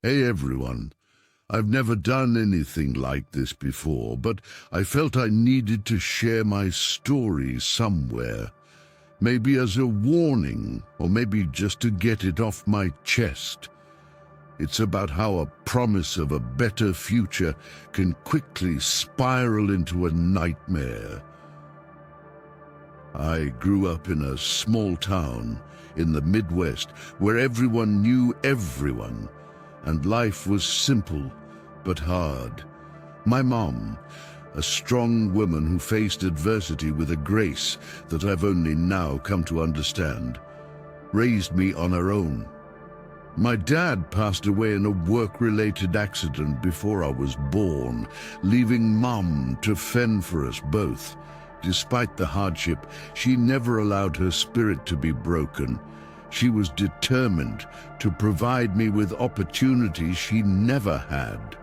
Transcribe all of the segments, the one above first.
Hey everyone, I've never done anything like this before, but I felt I needed to share my story somewhere. Maybe as a warning, or maybe just to get it off my chest. It's about how a promise of a better future can quickly spiral into a nightmare. I grew up in a small town in the Midwest where everyone knew everyone, and life was simple but hard. My mom, a strong woman who faced adversity with a grace that I've only now come to understand, raised me on her own. My dad passed away in a work-related accident before I was born, leaving Mom to fend for us both. Despite the hardship, she never allowed her spirit to be broken. She was determined to provide me with opportunities she never had.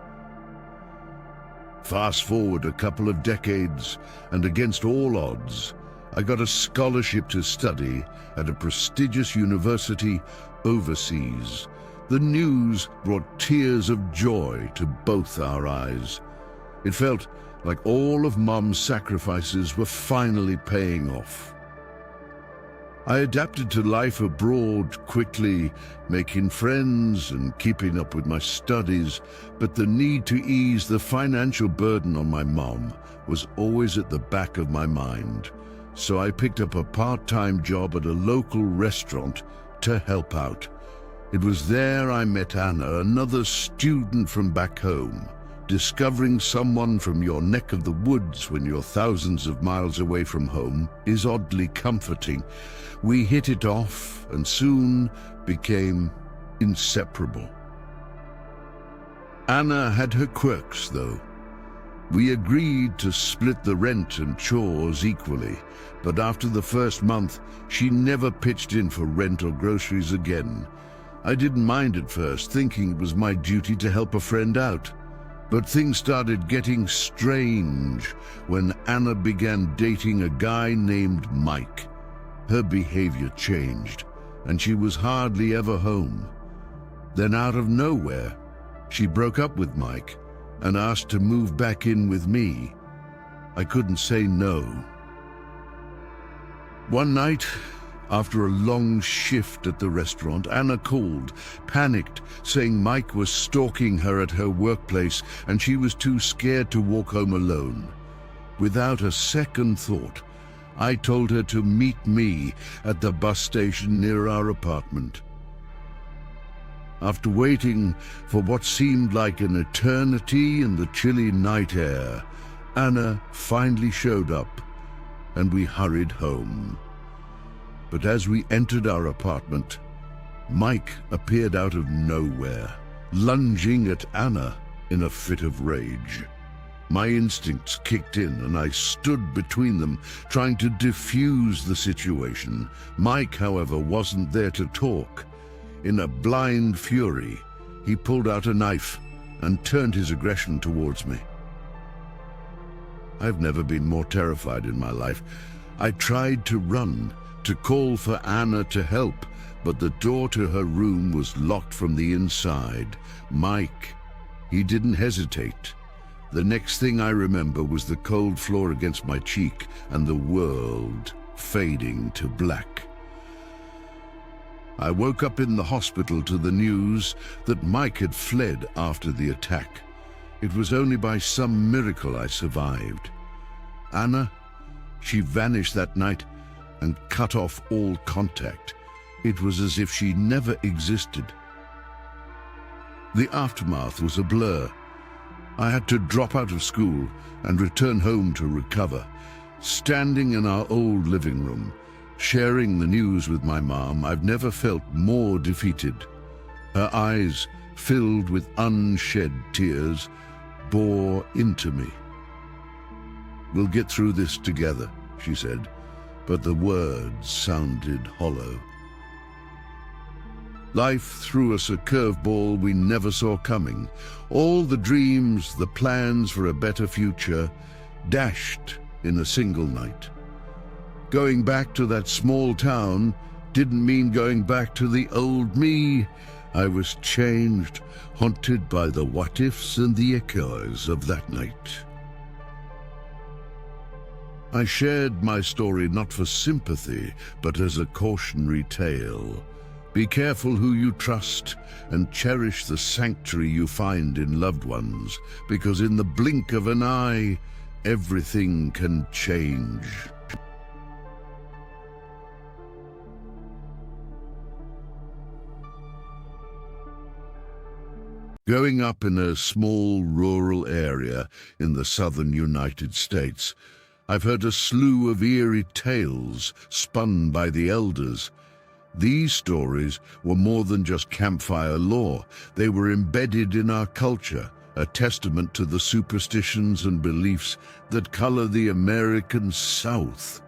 Fast forward a couple of decades, and against all odds, I got a scholarship to study at a prestigious university overseas. The news brought tears of joy to both our eyes. It felt like all of Mom's sacrifices were finally paying off. I adapted to life abroad quickly, making friends and keeping up with my studies, but the need to ease the financial burden on my mom was always at the back of my mind. So I picked up a part-time job at a local restaurant to help out. It was there I met Anna, another student from back home. Discovering someone from your neck of the woods when you're thousands of miles away from home is oddly comforting. We hit it off and soon became inseparable. Anna had her quirks, though. We agreed to split the rent and chores equally, but after the first month, she never pitched in for rent or groceries again. I didn't mind at first, thinking it was my duty to help a friend out. But things started getting strange when Anna began dating a guy named Mike. Her behavior changed, and she was hardly ever home. Then out of nowhere, she broke up with Mike and asked to move back in with me. I couldn't say no. One night, after a long shift at the restaurant, Anna called, panicked, saying Mike was stalking her at her workplace and she was too scared to walk home alone. Without a second thought, I told her to meet me at the bus station near our apartment. After waiting for what seemed like an eternity in the chilly night air, Anna finally showed up and we hurried home. But as we entered our apartment, Mike appeared out of nowhere, lunging at Anna in a fit of rage. My instincts kicked in and I stood between them, trying to defuse the situation. Mike, however, wasn't there to talk. In a blind fury, he pulled out a knife and turned his aggression towards me. I've never been more terrified in my life. I tried to run, to call for Anna to help, but the door to her room was locked from the inside. Mike, he didn't hesitate. The next thing I remember was the cold floor against my cheek and the world fading to black. I woke up in the hospital to the news that Mike had fled after the attack. It was only by some miracle I survived. Anna, she vanished that night and cut off all contact. It was as if she never existed. The aftermath was a blur. I had to drop out of school and return home to recover. Standing in our old living room, sharing the news with my mom, I've never felt more defeated. Her eyes, filled with unshed tears, bore into me. "We'll get through this together," she said, but the words sounded hollow. Life threw us a curveball we never saw coming. All the dreams, the plans for a better future, dashed in a single night. Going back to that small town didn't mean going back to the old me. I was changed, haunted by the what-ifs and the echoes of that night. I shared my story not for sympathy, but as a cautionary tale. Be careful who you trust, and cherish the sanctuary you find in loved ones, because in the blink of an eye, everything can change. Growing up in a small rural area in the southern United States, I've heard a slew of eerie tales spun by the elders. These stories were more than just campfire lore. They were embedded in our culture, a testament to the superstitions and beliefs that color the American South.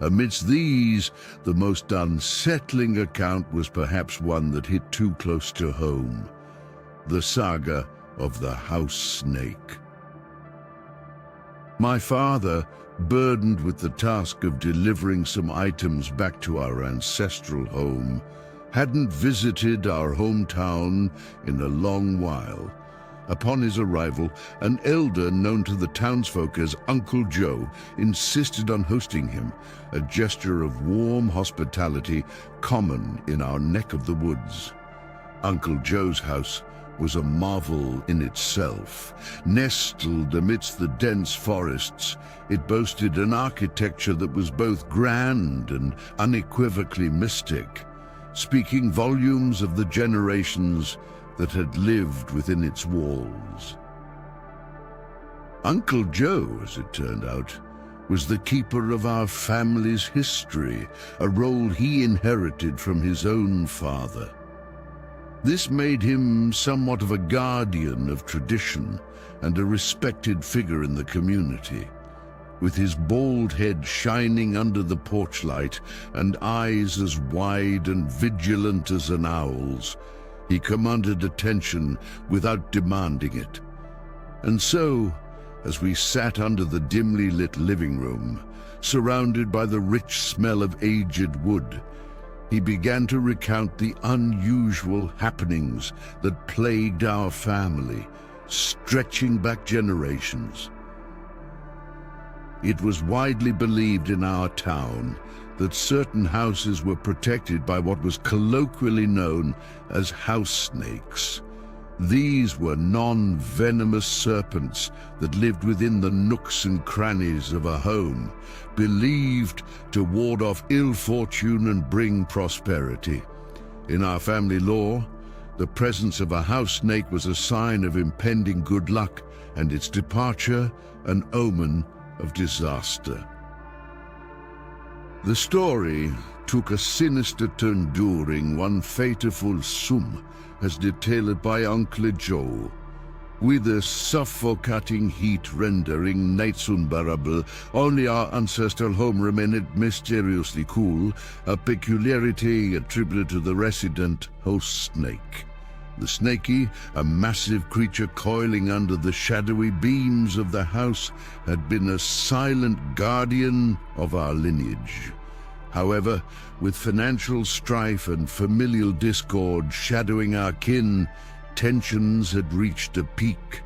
Amidst these, the most unsettling account was perhaps one that hit too close to home: the saga of the house snake. My father, burdened with the task of delivering some items back to our ancestral home, hadn't visited our hometown in a long while. Upon his arrival, an elder known to the townsfolk as Uncle Joe insisted on hosting him, a gesture of warm hospitality common in our neck of the woods. Uncle Joe's house was a marvel in itself. Nestled amidst the dense forests, it boasted an architecture that was both grand and unequivocally mystic, speaking volumes of the generations that had lived within its walls. Uncle Joe, as it turned out, was the keeper of our family's history, a role he inherited from his own father. This made him somewhat of a guardian of tradition and a respected figure in the community. With his bald head shining under the porch light and eyes as wide and vigilant as an owl's, he commanded attention without demanding it. And so, as we sat under the dimly lit living room, surrounded by the rich smell of aged wood, he began to recount the unusual happenings that plagued our family, stretching back generations. It was widely believed in our town that certain houses were protected by what was colloquially known as house snakes. These were non-venomous serpents that lived within the nooks and crannies of a home, believed to ward off ill fortune and bring prosperity. In our family lore, the presence of a house snake was a sign of impending good luck, and its departure an omen of disaster. The story took a sinister turn during one fateful sum, as detailed by Uncle Joe. With the suffocating heat rendering nights unbearable, only our ancestral home remained mysteriously cool, a peculiarity attributed to the resident host snake. The snaky, a massive creature coiling under the shadowy beams of the house, had been a silent guardian of our lineage. However, with financial strife and familial discord shadowing our kin, tensions had reached a peak.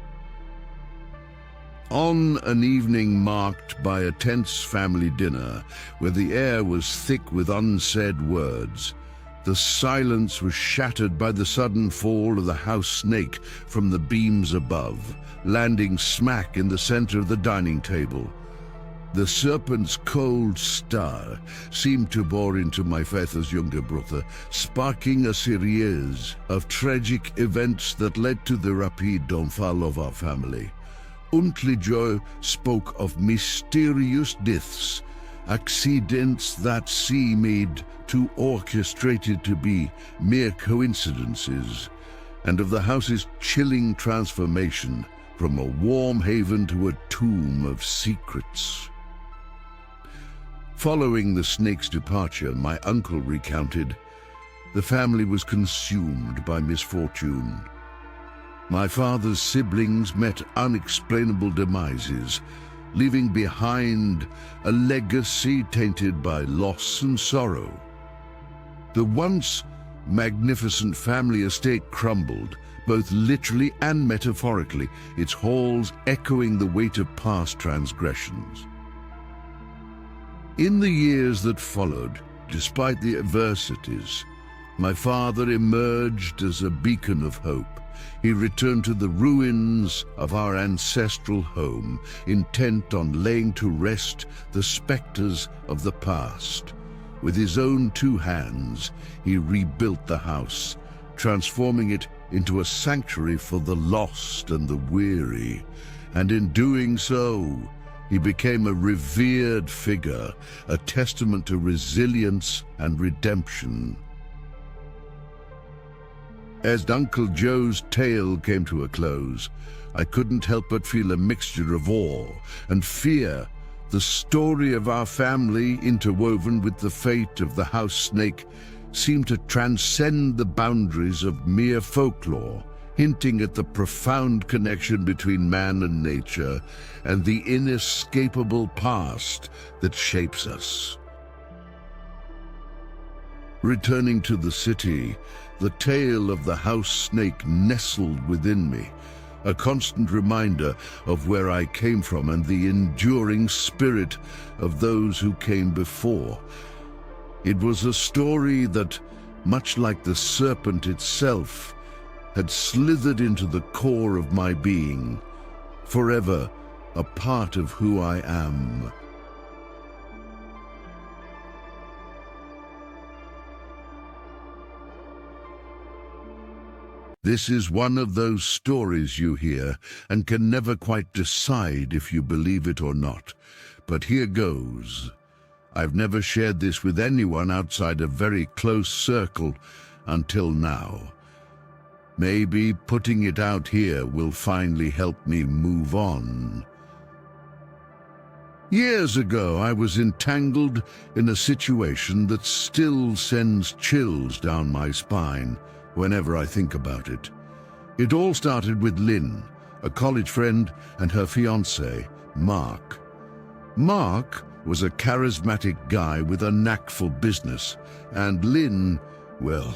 On an evening marked by a tense family dinner, where the air was thick with unsaid words, the silence was shattered by the sudden fall of the house snake from the beams above, landing smack in the center of the dining table. The serpent's cold star seemed to bore into my father's younger brother, sparking a series of tragic events that led to the rapid downfall of our family. Uncle Joe spoke of mysterious deaths, accidents that seemed too orchestrated to be mere coincidences, and of the house's chilling transformation from a warm haven to a tomb of secrets. Following the snake's departure, my uncle recounted, the family was consumed by misfortune. My father's siblings met unexplainable demises, leaving behind a legacy tainted by loss and sorrow. The once magnificent family estate crumbled, both literally and metaphorically, its halls echoing the weight of past transgressions. In the years that followed, despite the adversities, my father emerged as a beacon of hope. He returned to the ruins of our ancestral home, intent on laying to rest the specters of the past. With his own 2 hands, he rebuilt the house, transforming it into a sanctuary for the lost and the weary. And in doing so, he became a revered figure, a testament to resilience and redemption. As Uncle Joe's tale came to a close, I couldn't help but feel a mixture of awe and fear. The story of our family, interwoven with the fate of the house snake, seemed to transcend the boundaries of mere folklore, hinting at the profound connection between man and nature and the inescapable past that shapes us. Returning to the city, the tale of the house snake nestled within me, a constant reminder of where I came from and the enduring spirit of those who came before. It was a story that, much like the serpent itself, had slithered into the core of my being, forever a part of who I am. This is one of those stories you hear and can never quite decide if you believe it or not. But here goes. I've never shared this with anyone outside a very close circle until now. Maybe putting it out here will finally help me move on. Years ago, I was entangled in a situation that still sends chills down my spine whenever I think about it. It all started with Lynn, a college friend, and her fiancé, Mark. Mark was a charismatic guy with a knack for business, and Lynn, well,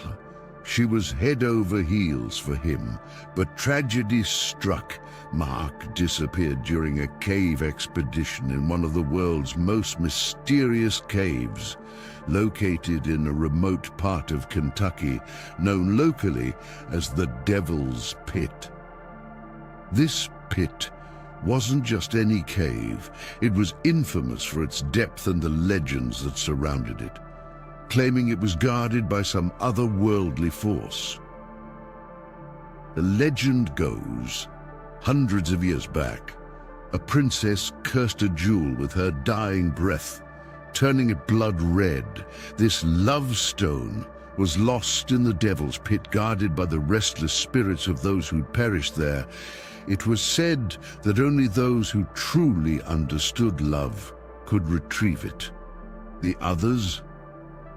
she was head over heels for him. But tragedy struck. Mark disappeared during a cave expedition in one of the world's most mysterious caves, located in a remote part of Kentucky, known locally as the Devil's Pit. This pit wasn't just any cave. It was infamous for its depth and the legends that surrounded it, claiming it was guarded by some otherworldly force. The legend goes, hundreds of years back, a princess cursed a jewel with her dying breath, turning it blood red. This love stone was lost in the Devil's Pit, guarded by the restless spirits of those who'd perished there. It was said that only those who truly understood love could retrieve it. The others,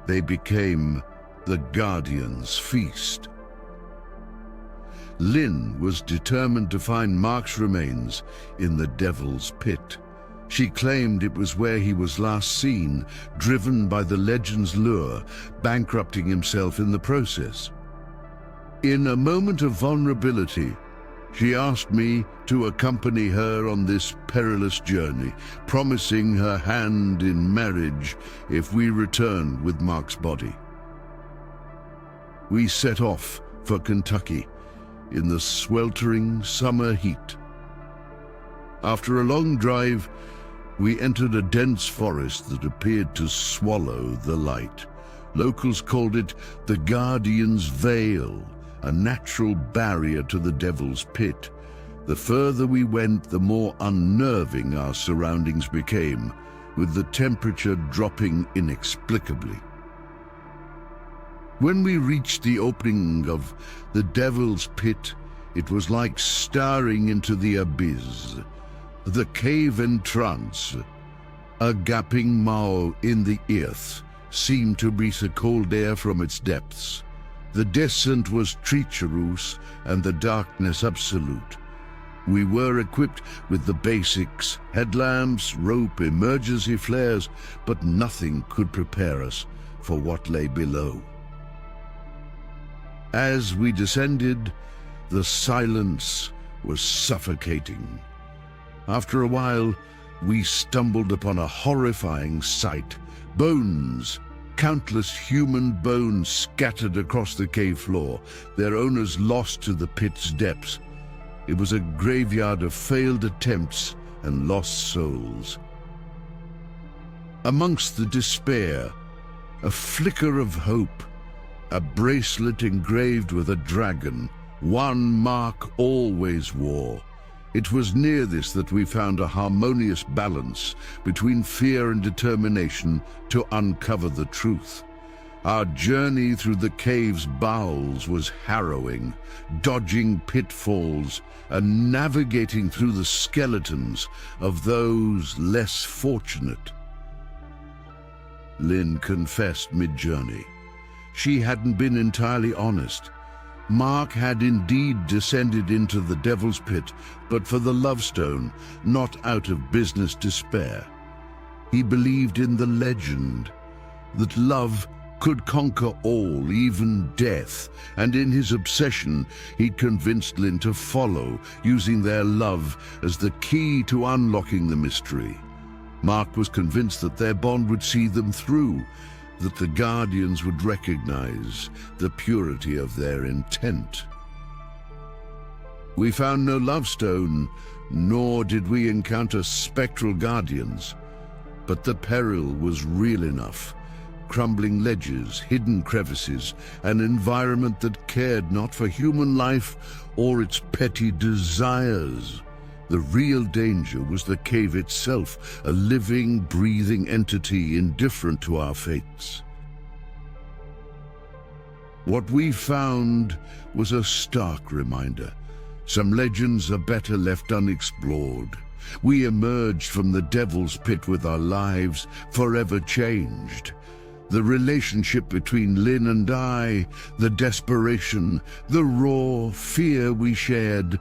they became the Guardian's feast. Lynn was determined to find Mark's remains in the Devil's Pit. She claimed it was where he was last seen, driven by the legend's lure, bankrupting himself in the process. In a moment of vulnerability, she asked me to accompany her on this perilous journey, promising her hand in marriage if we returned with Mark's body. We set off for Kentucky in the sweltering summer heat. After a long drive, we entered a dense forest that appeared to swallow the light. Locals called it the Guardian's Veil, a natural barrier to the Devil's Pit. The further we went, the more unnerving our surroundings became, with the temperature dropping inexplicably. When we reached the opening of the Devil's Pit, it was like staring into the abyss. The cave entrance, a gaping maw in the earth, seemed to breathe a cold air from its depths. The descent was treacherous and the darkness absolute. We were equipped with the basics, headlamps, rope, emergency flares, but nothing could prepare us for what lay below. As we descended, the silence was suffocating. After a while, we stumbled upon a horrifying sight. Bones, countless human bones scattered across the cave floor, their owners lost to the pit's depths. It was a graveyard of failed attempts and lost souls. Amongst the despair, a flicker of hope, a bracelet engraved with a dragon, one Mark always wore. It was near this that we found a harmonious balance between fear and determination to uncover the truth. Our journey through the cave's bowels was harrowing, dodging pitfalls and navigating through the skeletons of those less fortunate. Lynn confessed mid-journey. She hadn't been entirely honest. Mark had indeed descended into the Devil's Pit, but for the Lovestone, not out of business despair. He believed in the legend, that love could conquer all, even death, and in his obsession, he'd convinced Lynn to follow, using their love as the key to unlocking the mystery. Mark was convinced that their bond would see them through, that the Guardians would recognize the purity of their intent. We found no Lovestone, nor did we encounter spectral Guardians, but the peril was real enough. Crumbling ledges, hidden crevices, an environment that cared not for human life or its petty desires. The real danger was the cave itself, a living, breathing entity indifferent to our fates. What we found was a stark reminder. Some legends are better left unexplored. We emerged from the Devil's Pit with our lives forever changed. The relationship between Lynn and I, the desperation, the raw fear we shared,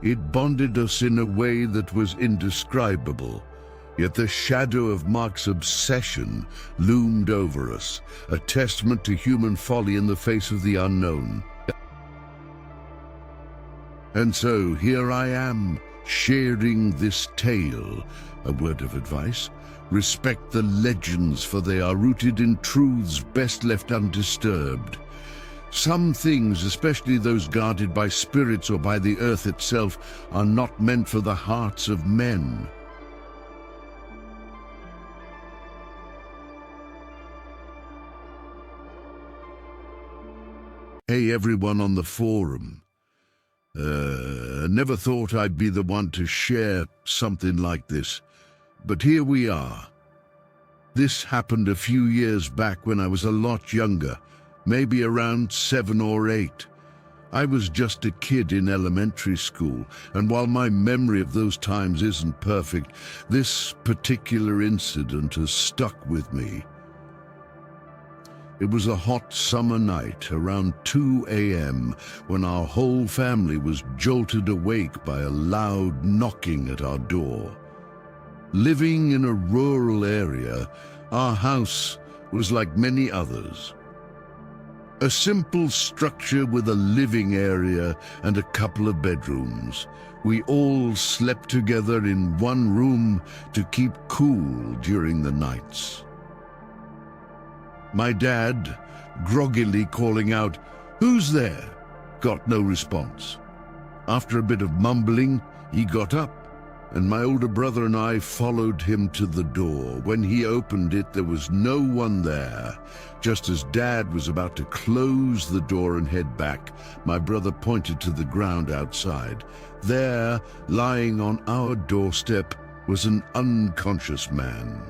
it bonded us in a way that was indescribable. Yet the shadow of Mark's obsession loomed over us, a testament to human folly in the face of the unknown. And so here I am, sharing this tale. A word of advice: respect the legends, for they are rooted in truths best left undisturbed. Some things, especially those guarded by spirits or by the earth itself, are not meant for the hearts of men. Hey everyone on the forum. Never thought I'd be the one to share something like this, but here we are. This happened a few years back when I was a lot younger. Maybe around 7 or 8. I was just a kid in elementary school, and while my memory of those times isn't perfect, this particular incident has stuck with me. It was a hot summer night, around 2 a.m., when our whole family was jolted awake by a loud knocking at our door. Living in a rural area, our house was like many others. A simple structure with a living area and a couple of bedrooms. We all slept together in one room to keep cool during the nights. My dad, groggily calling out, "Who's there?" got no response. After a bit of mumbling, he got up, and my older brother and I followed him to the door. When he opened it, there was no one there. Just as Dad was about to close the door and head back, my brother pointed to the ground outside. There, lying on our doorstep, was an unconscious man.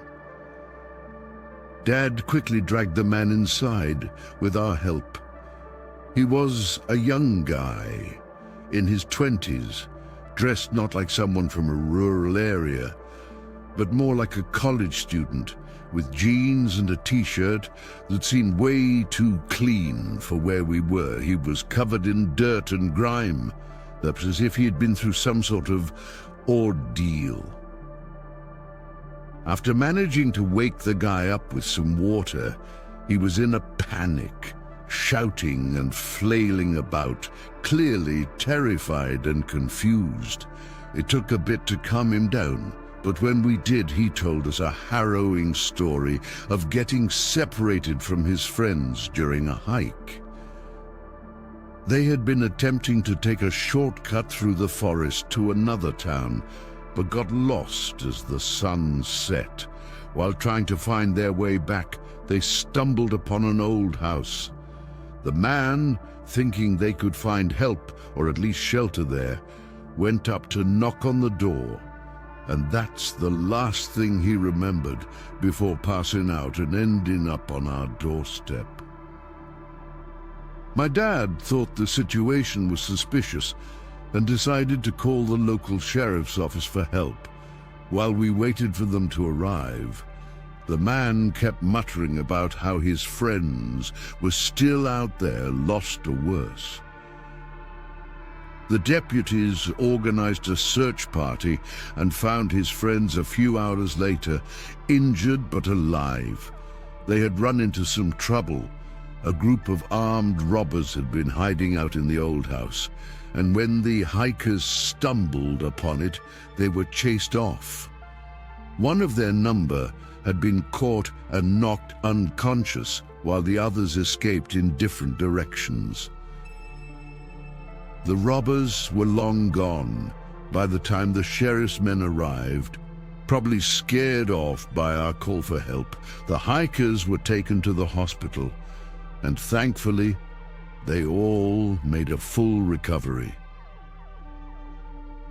Dad quickly dragged the man inside with our help. He was a young guy, in his 20s, dressed not like someone from a rural area, but more like a college student, with jeans and a t-shirt that seemed way too clean for where we were. He was covered in dirt and grime, as if he had been through some sort of ordeal. After managing to wake the guy up with some water, he was in a panic. shouting and flailing about, clearly terrified and confused. It took a bit to calm him down, but when we did, he told us a harrowing story of getting separated from his friends during a hike. They had been attempting to take a shortcut through the forest to another town, but got lost as the sun set. While trying to find their way back, they stumbled upon an old house. The man, thinking they could find help or at least shelter there, went up to knock on the door, and that's the last thing he remembered before passing out and ending up on our doorstep. My dad thought the situation was suspicious and decided to call the local sheriff's office for help. While we waited for them to arrive, the man kept muttering about how his friends were still out there, lost or worse. The deputies organized a search party and found his friends a few hours later, injured but alive. They had run into some trouble. A group of armed robbers had been hiding out in the old house, and when the hikers stumbled upon it, they were chased off. One of their number had been caught and knocked unconscious, while the others escaped in different directions. The robbers were long gone by the time the sheriff's men arrived. Probably scared off by our call for help, the hikers were taken to the hospital, and thankfully, they all made a full recovery.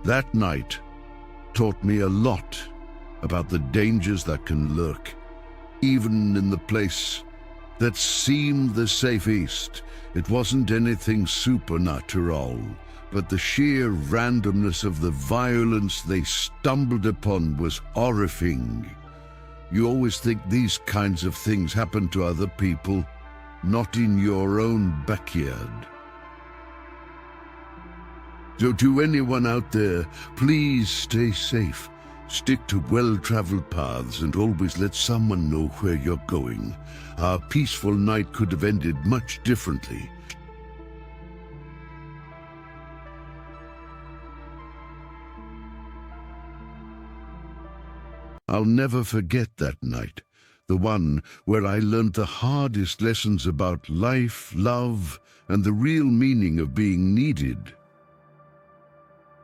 That night taught me a lot about the dangers that can lurk, even in the place that seemed the safest. It wasn't anything supernatural, but the sheer randomness of the violence they stumbled upon was horrifying. You always think these kinds of things happen to other people, not in your own backyard. So to anyone out there, please stay safe. Stick to well-traveled paths and always let someone know where you're going. Our peaceful night could have ended much differently. I'll never forget that night. The one where I learned the hardest lessons about life, love, and the real meaning of being needed.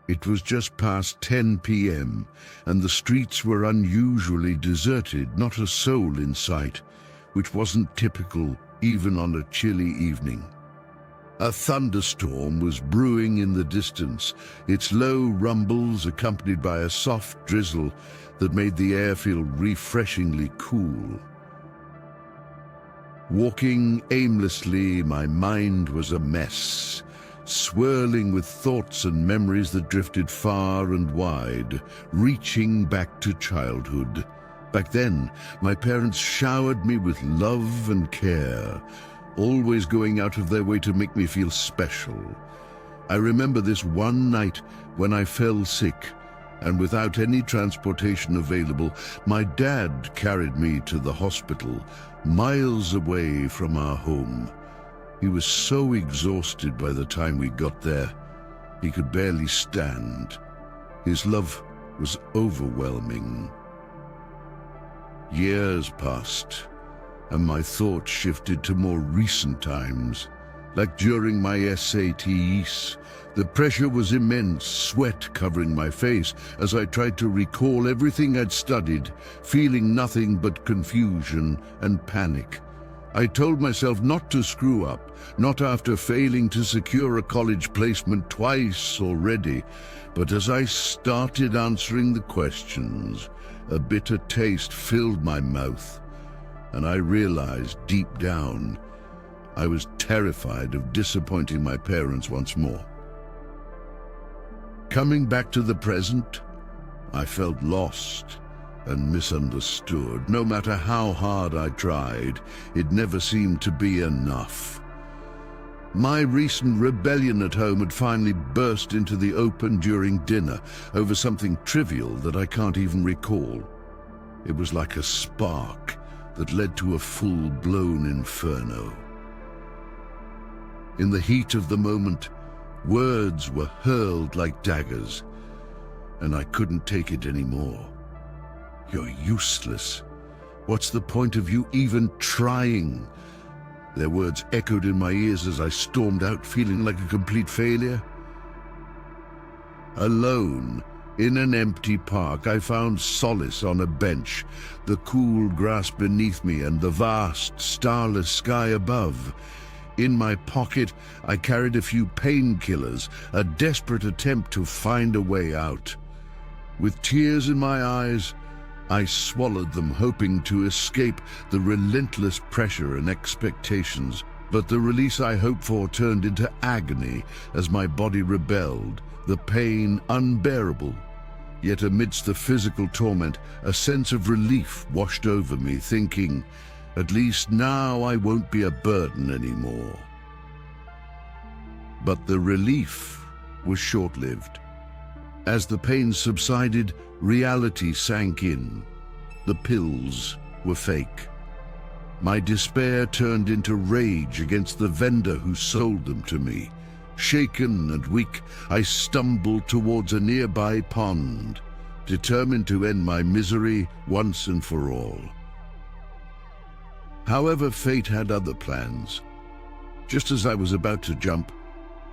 It was just past 10 p.m., and the streets were unusually deserted, not a soul in sight, which wasn't typical even on a chilly evening. A thunderstorm was brewing in the distance, its low rumbles accompanied by a soft drizzle that made the air feel refreshingly cool. Walking aimlessly, my mind was a mess, swirling with thoughts and memories that drifted far and wide, reaching back to childhood. Back then, my parents showered me with love and care, always going out of their way to make me feel special. I remember this one night when I fell sick, and without any transportation available, my dad carried me to the hospital, miles away from our home. He was so exhausted by the time we got there, he could barely stand. His love was overwhelming. Years passed, and my thoughts shifted to more recent times. Like during my SATs, the pressure was immense, sweat covering my face as I tried to recall everything I'd studied, feeling nothing but confusion and panic. I told myself not to screw up, not after failing to secure a college placement twice already. But as I started answering the questions, a bitter taste filled my mouth, and I realized deep down I was terrified of disappointing my parents once more. Coming back to the present, I felt lost and misunderstood. No matter how hard I tried, it never seemed to be enough. My recent rebellion at home had finally burst into the open during dinner over something trivial that I can't even recall. It was like a spark that led to a full-blown inferno. In the heat of the moment, words were hurled like daggers, and I couldn't take it anymore. "You're useless. What's the point of you even trying?" Their words echoed in my ears as I stormed out, feeling like a complete failure. Alone, in an empty park, I found solace on a bench, the cool grass beneath me and the vast, starless sky above. In my pocket, I carried a few painkillers, a desperate attempt to find a way out. With tears in my eyes, I swallowed them, hoping to escape the relentless pressure and expectations. But the release I hoped for turned into agony as my body rebelled, the pain unbearable. Yet amidst the physical torment, a sense of relief washed over me, thinking, at least now I won't be a burden anymore. But the relief was short-lived. As the pain subsided, reality sank in. The pills were fake. My despair turned into rage against the vendor who sold them to me. Shaken and weak, I stumbled towards a nearby pond, determined to end my misery once and for all. However, fate had other plans. Just as I was about to jump,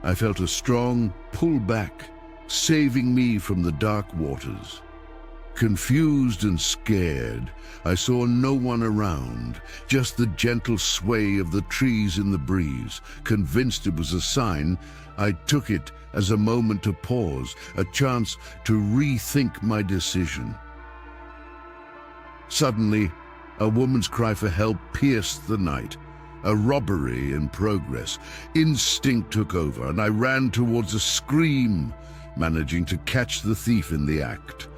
I felt a strong pull back, saving me from the dark waters. Confused and scared, I saw no one around, just the gentle sway of the trees in the breeze. Convinced it was a sign, I took it as a moment to pause, a chance to rethink my decision. Suddenly, a woman's cry for help pierced the night. A robbery in progress. Instinct took over, and I ran towards a scream, managing to catch the thief in the act.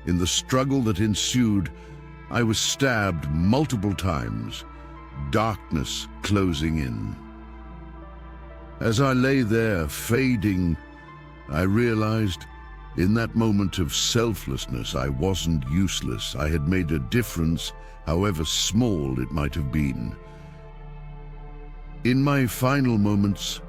In the struggle that ensued, I was stabbed multiple times, darkness closing in. As I lay there, fading, I realized, in that moment of selflessness, I wasn't useless. I had made a difference, however small it might have been. In my final moments,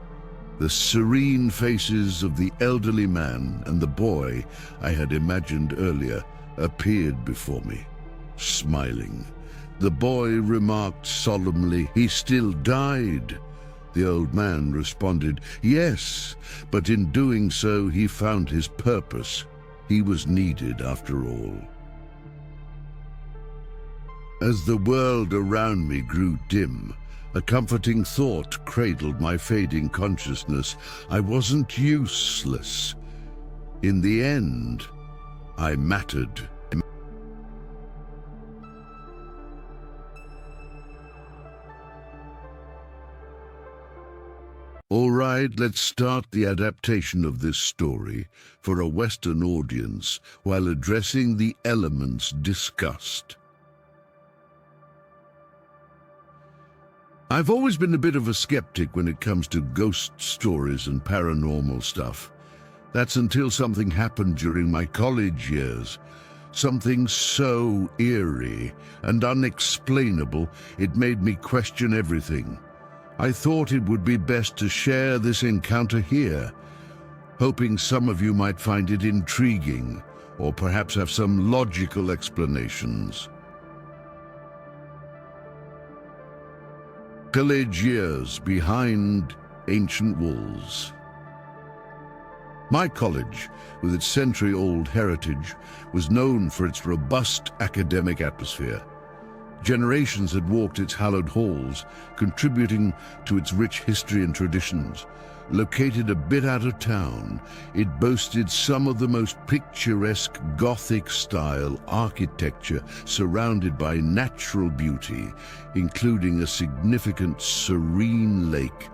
the serene faces of the elderly man and the boy I had imagined earlier appeared before me, smiling. The boy remarked solemnly, "He still died." The old man responded, "Yes, but in doing so he found his purpose. He was needed after all." As the world around me grew dim, a comforting thought cradled my fading consciousness. I wasn't useless. In the end, I mattered. All right, let's start the adaptation of this story for a Western audience while addressing the elements discussed. I've always been a bit of a skeptic when it comes to ghost stories and paranormal stuff. That's until something happened during my college years. Something so eerie and unexplainable, it made me question everything. I thought it would be best to share this encounter here, hoping some of you might find it intriguing, or perhaps have some logical explanations. College years behind ancient walls. My college, with its century-old heritage, was known for its robust academic atmosphere. Generations had walked its hallowed halls, contributing to its rich history and traditions. Located a bit out of town, it boasted some of the most picturesque Gothic-style architecture surrounded by natural beauty, including a significant serene lake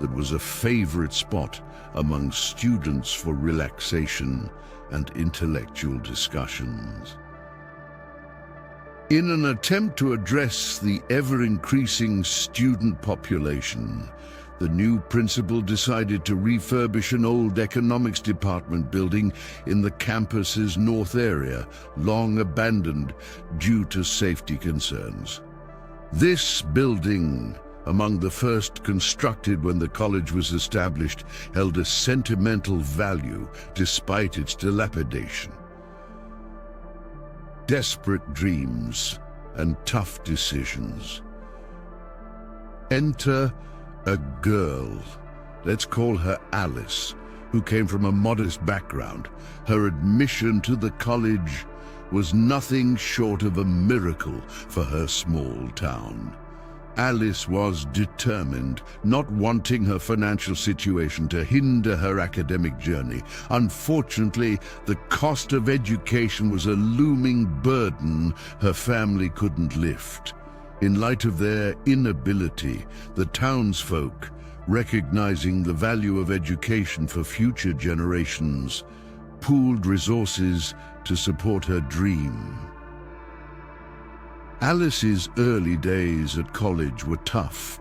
that was a favorite spot among students for relaxation and intellectual discussions. In an attempt to address the ever-increasing student population, the new principal decided to refurbish an old economics department building in the campus's north area, long abandoned due to safety concerns. This building among the first constructed when the college was established, held a sentimental value despite its dilapidation. Desperate dreams and tough decisions. Enter a girl, let's call her Alice, who came from a modest background. Her admission to the college was nothing short of a miracle for her small town. Alice was determined, not wanting her financial situation to hinder her academic journey. Unfortunately, the cost of education was a looming burden her family couldn't lift. In light of their inability, the townsfolk, recognizing the value of education for future generations, pooled resources to support her dream. Alice's early days at college were tough,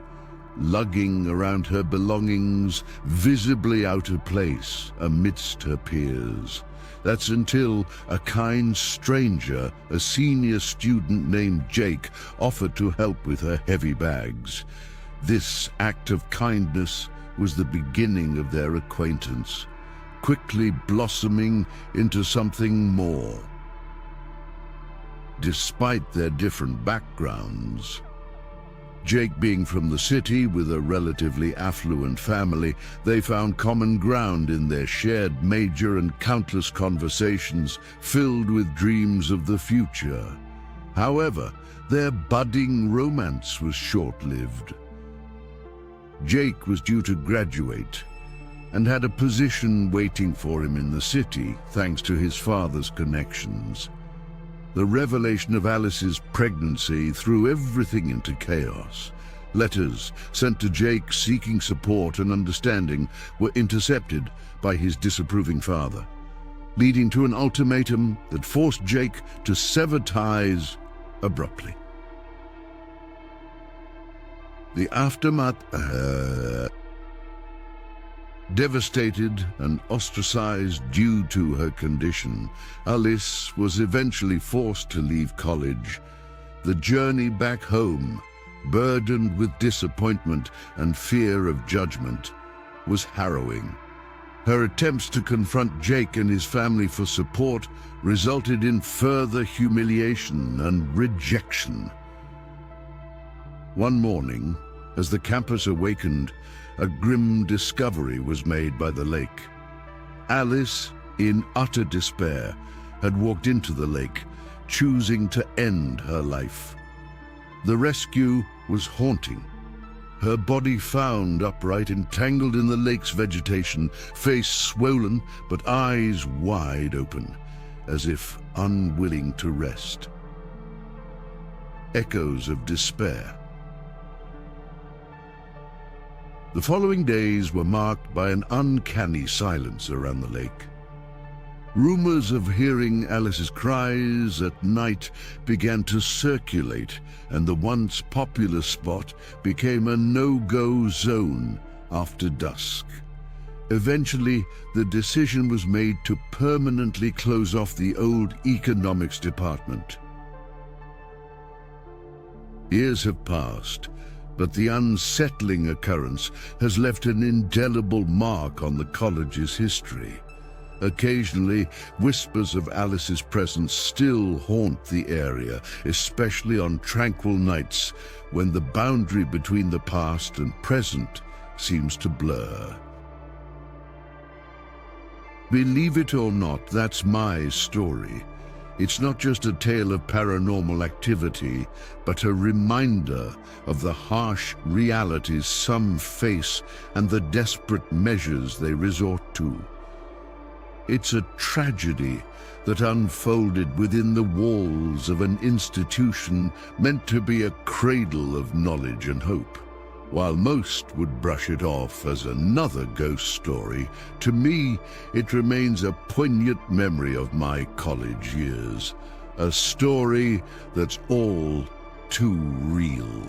lugging around her belongings visibly out of place amidst her peers. That's until a kind stranger, a senior student named Jake, offered to help with her heavy bags. This act of kindness was the beginning of their acquaintance, quickly blossoming into something more. Despite their different backgrounds, Jake being from the city with a relatively affluent family, they found common ground in their shared major and countless conversations filled with dreams of the future. However, their budding romance was short-lived. Jake was due to graduate and had a position waiting for him in the city thanks to his father's connections. The revelation of Alice's pregnancy threw everything into chaos. Letters sent to Jake seeking support and understanding were intercepted by his disapproving father, leading to an ultimatum that forced Jake to sever ties abruptly. The aftermath... Devastated and ostracized due to her condition, Alice was eventually forced to leave college. The journey back home, burdened with disappointment and fear of judgment, was harrowing. Her attempts to confront Jake and his family for support resulted in further humiliation and rejection. One morning, as the campus awakened, a grim discovery was made by the lake. Alice, in utter despair, had walked into the lake, choosing to end her life. The rescue was haunting. Her body found upright, entangled in the lake's vegetation, face swollen but eyes wide open, as if unwilling to rest. Echoes of despair. The following days were marked by an uncanny silence around the lake. Rumors of hearing Alice's cries at night began to circulate, and the once popular spot became a no-go zone after dusk. Eventually, the decision was made to permanently close off the old economics department. Years have passed, but the unsettling occurrence has left an indelible mark on the college's history. Occasionally, whispers of Alice's presence still haunt the area, especially on tranquil nights when the boundary between the past and present seems to blur. Believe it or not, that's my story. It's not just a tale of paranormal activity, but a reminder of the harsh realities some face and the desperate measures they resort to. It's a tragedy that unfolded within the walls of an institution meant to be a cradle of knowledge and hope. While most would brush it off as another ghost story, to me it remains a poignant memory of my college years. A story that's all too real.